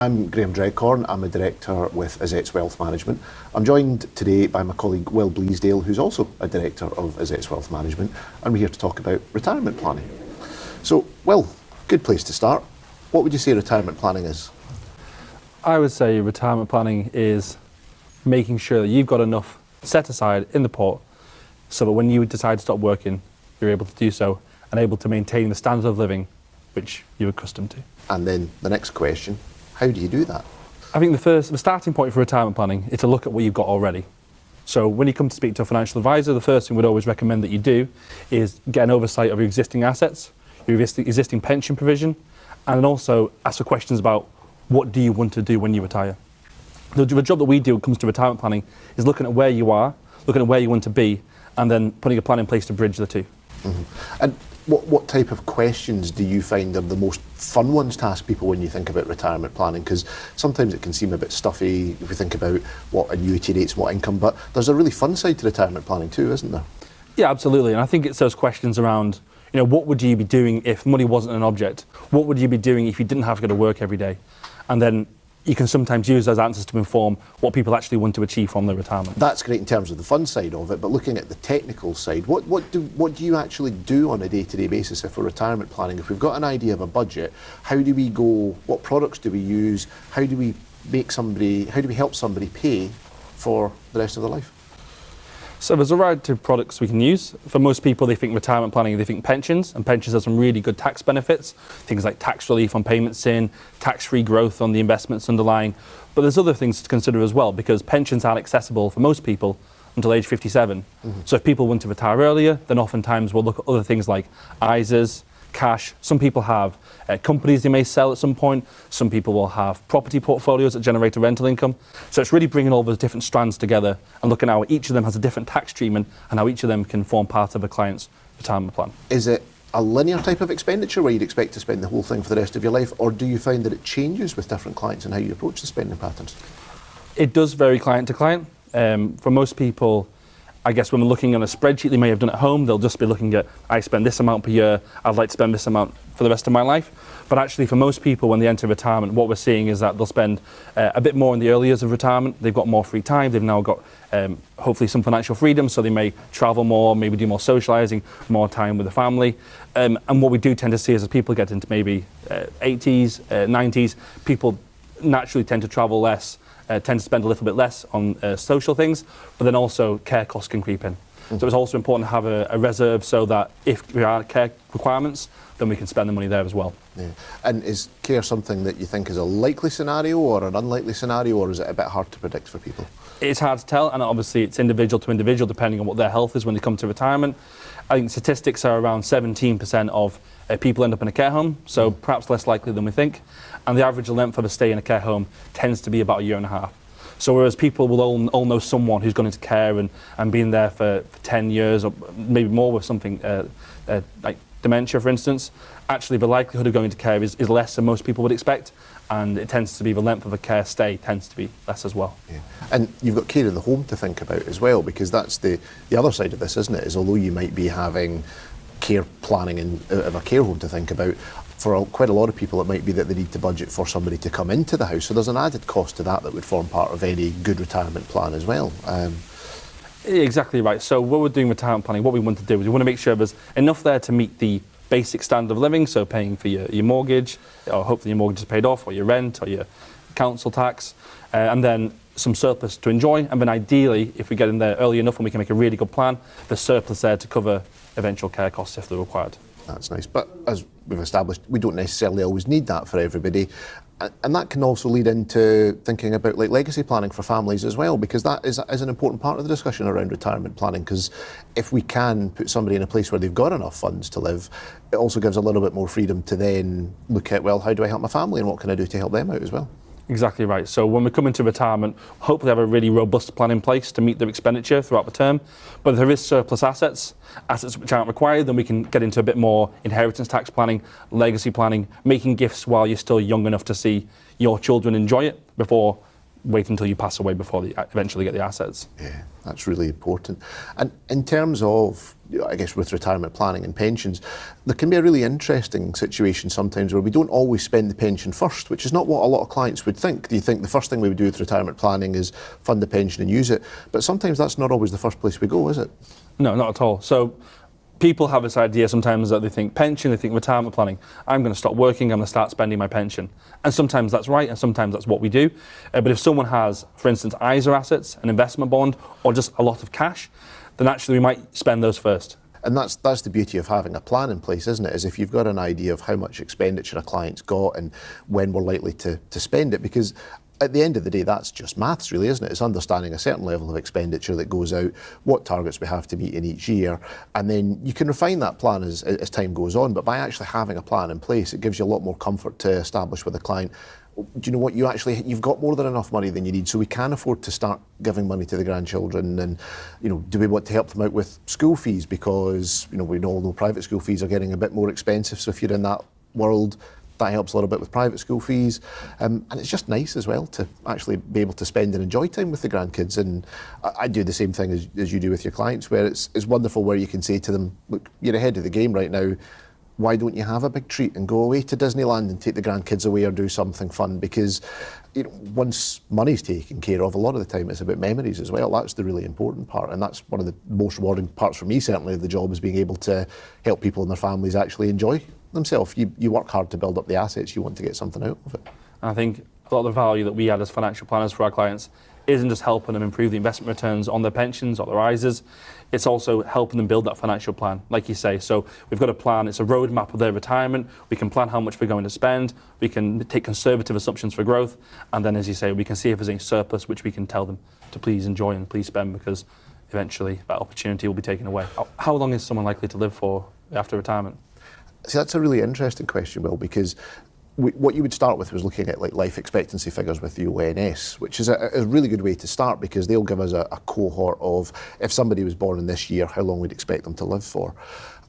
I'm Graeme Dreghorn. I'm a director with Azets Wealth Management. I'm joined today by my colleague Will Bleasdale, who's also a director of Azets Wealth Management, and we're here to talk about retirement planning. So, Will, good place to start. What would you say retirement planning is? I would say retirement planning is making sure that you've got enough set aside in the pot so that when you decide to stop working, you're able to do so and able to maintain the standard of living which you're accustomed to. And then the next question, how do you do that? I think the starting point for retirement planning is to look at what you've got already. So when you come to speak to a financial advisor, the first thing we'd always recommend that you do is get an oversight of your existing assets, your existing pension provision, and then also ask for questions about what do you want to do when you retire. The job that we do when it comes to retirement planning is looking at where you are, looking at where you want to be, and then putting a plan in place to bridge the two. Mm-hmm. And what type of questions do you find are the most fun ones to ask people when you think about retirement planning? Because sometimes it can seem a bit stuffy if we think about what annuity rates, what income, but there's a really fun side to retirement planning too, isn't there? Yeah, absolutely. And I think it's those questions around, what would you be doing if money wasn't an object? What would you be doing if you didn't have to go to work every day? And then you can sometimes use those answers to inform what people actually want to achieve from their retirement. That's great in terms of the fun side of it, but looking at the technical side, what do you actually do on a day-to-day basis if we're retirement planning? If we've got an idea of a budget, how do we go, what products do we use, how do we help somebody pay for the rest of their life? So there's a variety of products we can use. For most people, they think retirement planning, they think pensions, and pensions have some really good tax benefits, things like tax relief on payments in, tax-free growth on the investments underlying. But there's other things to consider as well, because pensions aren't accessible for most people until age 57. Mm-hmm. So if people want to retire earlier, then oftentimes we'll look at other things like ISAs, cash. Some people have companies they may sell at some point. Some people will have property portfolios that generate a rental income. So it's really bringing all those different strands together and looking at how each of them has a different tax treatment and how each of them can form part of a client's retirement plan. Is it a linear type of expenditure where you'd expect to spend the whole thing for the rest of your life, or do you find that it changes with different clients and how you approach the spending patterns? It does vary client to client. For most people, I guess when we're looking on a spreadsheet they may have done at home, they'll just be looking at, I spend this amount per year, I'd like to spend this amount for the rest of my life. But actually for most people when they enter retirement, what we're seeing is that they'll spend a bit more in the early years of retirement. They've got more free time, they've now got hopefully some financial freedom, so they may travel more, maybe do more socialising, more time with the family. And what we do tend to see is as people get into maybe 80s, 90s, people naturally tend to travel less, tend to spend a little bit less on social things, but then also care costs can creep in. Mm-hmm. So it's also important to have a reserve so that if there are care requirements, then we can spend the money there as well. Yeah. And is care something that you think is a likely scenario or an unlikely scenario, or is it a bit hard to predict for people? It's hard to tell, and obviously it's individual to individual depending on what their health is when they come to retirement. I think statistics are around 17% of people end up in a care home, so perhaps less likely than we think. And the average length of a stay in a care home tends to be about a year and a half. So whereas people will all know someone who's gone into care and been there for 10 years or maybe more with something like dementia, for instance, actually the likelihood of going into care is less than most people would expect, and it tends to be the length of a care stay tends to be less as well. Yeah. And you've got care in the home to think about as well, because that's the other side of this, isn't it? Is although you might be having care planning of a care home to think about, for quite a lot of people it might be that they need to budget for somebody to come into the house, so there's an added cost to that would form part of any good retirement plan as well. Exactly right. So what we're doing retirement planning, what we want to do is we want to make sure there's enough there to meet the basic standard of living, so paying for your mortgage, or hopefully your mortgage is paid off, or your rent, or your council tax, and then some surplus to enjoy, and then ideally, if we get in there early enough and we can make a really good plan, the surplus there to cover eventual care costs if they're required. That's nice, but as we've established, we don't necessarily always need that for everybody, and that can also lead into thinking about like legacy planning for families as well, because that is an important part of the discussion around retirement planning, because if we can put somebody in a place where they've got enough funds to live, it also gives a little bit more freedom to then look at, well, how do I help my family and what can I do to help them out as well? Exactly right. So when we come into retirement, hopefully have a really robust plan in place to meet their expenditure throughout the term. But if there is surplus assets which aren't required, then we can get into a bit more inheritance tax planning, legacy planning, making gifts while you're still young enough to see your children enjoy it before wait until you pass away before you eventually get the assets. Yeah, that's really important. And in terms of, I guess, with retirement planning and pensions, there can be a really interesting situation sometimes where we don't always spend the pension first, which is not what a lot of clients would think. Do you think the first thing we would do with retirement planning is fund the pension and use it? But sometimes that's not always the first place we go, is it? No, not at all. So people have this idea sometimes that they think pension, they think retirement planning. I'm going to stop working, I'm going to start spending my pension. And sometimes that's right, and sometimes that's what we do. But if someone has, for instance, ISA assets, an investment bond, or just a lot of cash, then actually we might spend those first. And that's the beauty of having a plan in place, isn't it? Is if you've got an idea of how much expenditure a client's got and when we're likely to spend it, because at the end of the day, that's just maths, really, isn't it? It's understanding a certain level of expenditure that goes out, what targets we have to meet in each year, and then you can refine that plan as time goes on. But by actually having a plan in place, it gives you a lot more comfort to establish with a client, do you know what, you've got more than enough money than you need, so we can afford to start giving money to the grandchildren. And, do we want to help them out with school fees? Because, we all know private school fees are getting a bit more expensive, so if you're in that world, that helps a little bit with private school fees. And it's just nice as well to actually be able to spend and enjoy time with the grandkids. And I do the same thing as you do with your clients, where it's wonderful where you can say to them, look, you're ahead of the game right now. Why don't you have a big treat and go away to Disneyland and take the grandkids away or do something fun? Because once money's taken care of, a lot of the time it's about memories as well. That's the really important part, and that's one of the most rewarding parts for me, certainly, of the job, is being able to help people and their families actually enjoy themselves. You work hard to build up the assets, you want to get something out of it. I think a lot of the value that we add as financial planners for our clients isn't just helping them improve the investment returns on their pensions or their ISAs, it's also helping them build that financial plan, like you say. So we've got a plan, it's a roadmap of their retirement, we can plan how much we're going to spend, we can take conservative assumptions for growth, and then, as you say, we can see if there's any surplus which we can tell them to please enjoy and please spend, because eventually that opportunity will be taken away. How long is someone likely to live for after retirement? See, that's a really interesting question, Will, because what you would start with was looking at like life expectancy figures with the ONS, which is a really good way to start, because they'll give us a cohort of, if somebody was born in this year, how long we'd expect them to live for.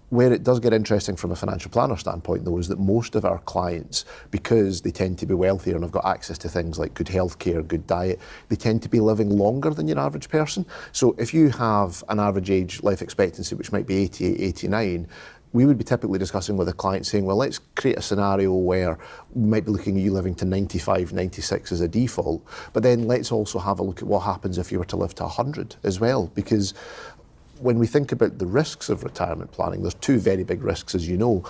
Where it does get interesting from a financial planner standpoint, though, is that most of our clients, because they tend to be wealthier and have got access to things like good healthcare, good diet, they tend to be living longer than your average person. So if you have an average age life expectancy, which might be 88, 89, we would be typically discussing with a client saying, well, let's create a scenario where we might be looking at you living to 95, 96 as a default, but then let's also have a look at what happens if you were to live to 100 as well. Because when we think about the risks of retirement planning, there's two very big risks, as you know.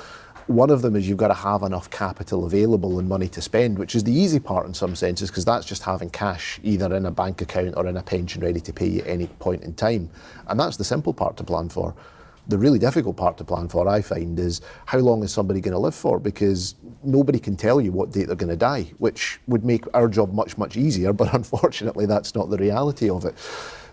One of them is you've got to have enough capital available and money to spend, which is the easy part in some senses, because that's just having cash either in a bank account or in a pension ready to pay at any point in time. And that's the simple part to plan for. The really difficult part to plan for, I find, is how long is somebody going to live for, because nobody can tell you what date they're going to die, which would make our job much, much easier, but unfortunately that's not the reality of it.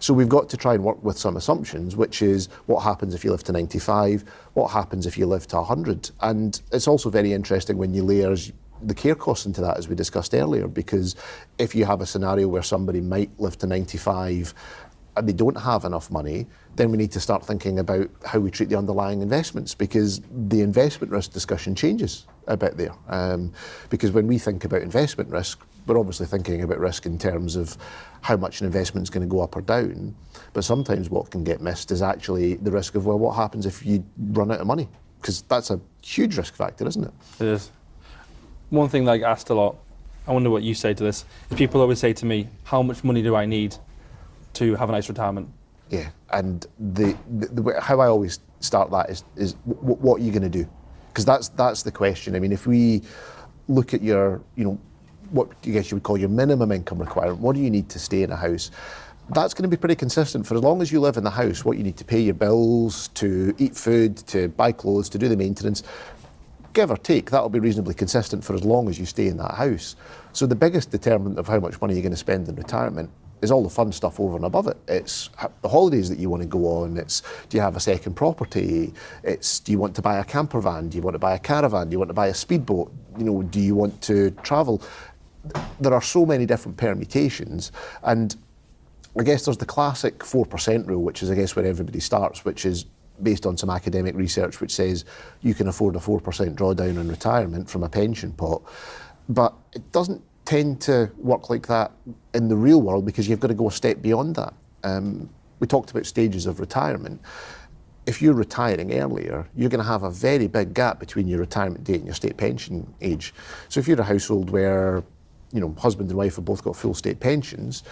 So we've got to try and work with some assumptions, which is what happens if you live to 95, what happens if you live to 100. And it's also very interesting when you layer the care costs into that, as we discussed earlier, because if you have a scenario where somebody might live to 95 and they don't have enough money, then we need to start thinking about how we treat the underlying investments, because the investment risk discussion changes a bit there. Because when we think about investment risk, we're obviously thinking about risk in terms of how much an investment's going to go up or down, but sometimes what can get missed is actually the risk of, well, what happens if you run out of money? Because that's a huge risk factor, isn't it? It is. One thing that I get asked a lot, I wonder what you say to this, is people always say to me, how much money do I need to have a nice retirement? Yeah, and the how I always start that is what are you going to do? Because that's the question. I mean, if we look at your, what I guess you would call your minimum income requirement, what do you need to stay in a house? That's going to be pretty consistent for as long as you live in the house. What you need to pay your bills, to eat food, to buy clothes, to do the maintenance, give or take, that'll be reasonably consistent for as long as you stay in that house. So the biggest determinant of how much money you're going to spend in retirement is all the fun stuff over and above it. It's the holidays that you want to go on. It's, do you have a second property? It's, do you want to buy a camper van? Do you want to buy a caravan? Do you want to buy a speedboat? Do you want to travel? There are so many different permutations. And I guess there's the classic 4% rule, which is, I guess, where everybody starts, which is based on some academic research which says you can afford a 4% drawdown in retirement from a pension pot. But it doesn't tend to work like that in the real world because you've got to go a step beyond that. We talked about stages of retirement. If you're retiring earlier, you're going to have a very big gap between your retirement date and your state pension age. So if you're a household where, husband and wife have both got full state pensions,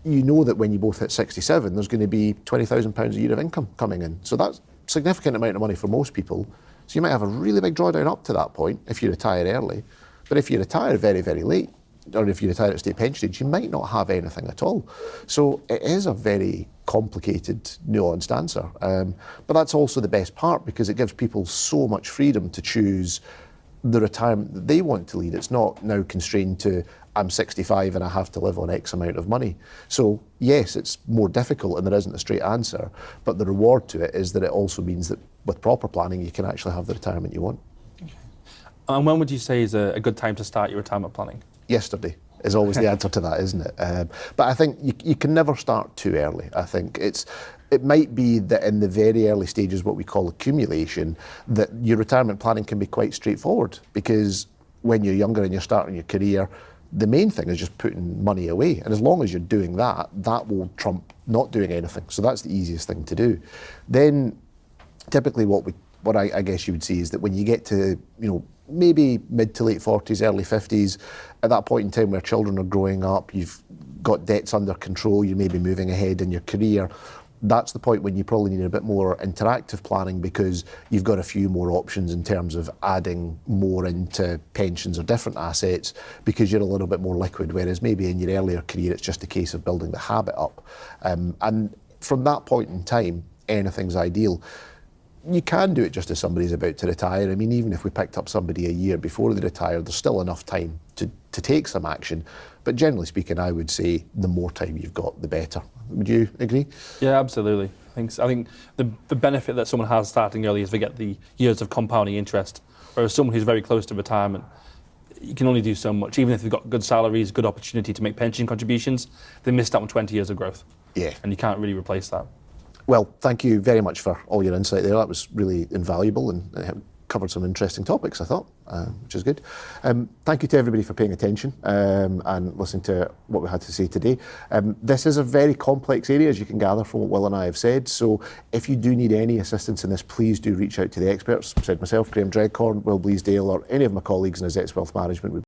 you know that when you both hit 67, there's going to be £20,000 a year of income coming in. So that's a significant amount of money for most people. So you might have a really big drawdown up to that point if you retire early. But if you retire very, very late, or if you retire at state pension age, you might not have anything at all. So it is a very complicated, nuanced answer. But that's also the best part because it gives people so much freedom to choose the retirement that they want to lead. It's not now constrained to, I'm 65 and I have to live on X amount of money. So yes, it's more difficult and there isn't a straight answer, but the reward to it is that it also means that with proper planning, you can actually have the retirement you want. Okay. And when would you say is a good time to start your retirement planning? Yesterday is always the answer to that, isn't it? But I think you can never start too early. I think it might be that in the very early stages, what we call accumulation, that your retirement planning can be quite straightforward because when you're younger and you're starting your career, the main thing is just putting money away. And as long as you're doing that, that will trump not doing anything. So that's the easiest thing to do. Then typically what I guess you would see is that when you get to, maybe mid to late 40s, early 50s, at that point in time where children are growing up, you've got debts under control, you may be moving ahead in your career, that's the point when you probably need a bit more interactive planning because you've got a few more options in terms of adding more into pensions or different assets because you're a little bit more liquid, whereas maybe in your earlier career it's just a case of building the habit up. And from that point in time, anything's ideal. You can do it just as somebody's about to retire. I mean, even if we picked up somebody a year before they retire, there's still enough time to take some action. But generally speaking, I would say the more time you've got, the better. Would you agree? Yeah, absolutely. I think the benefit that someone has starting early is they get the years of compounding interest, whereas someone who's very close to retirement, you can only do so much. Even if they've got good salaries, good opportunity to make pension contributions, they missed out on 20 years of growth. Yeah. And you can't really replace that. Well, thank you very much for all your insight there. That was really invaluable and covered some interesting topics, I thought, which is good. Thank you to everybody for paying attention and listening to what we had to say today. This is a very complex area, as you can gather from what Will and I have said. So if you do need any assistance in this, please do reach out to the experts. Said myself, Graeme Dreghorn, Will Bleasdale, or any of my colleagues in Azets Wealth Management would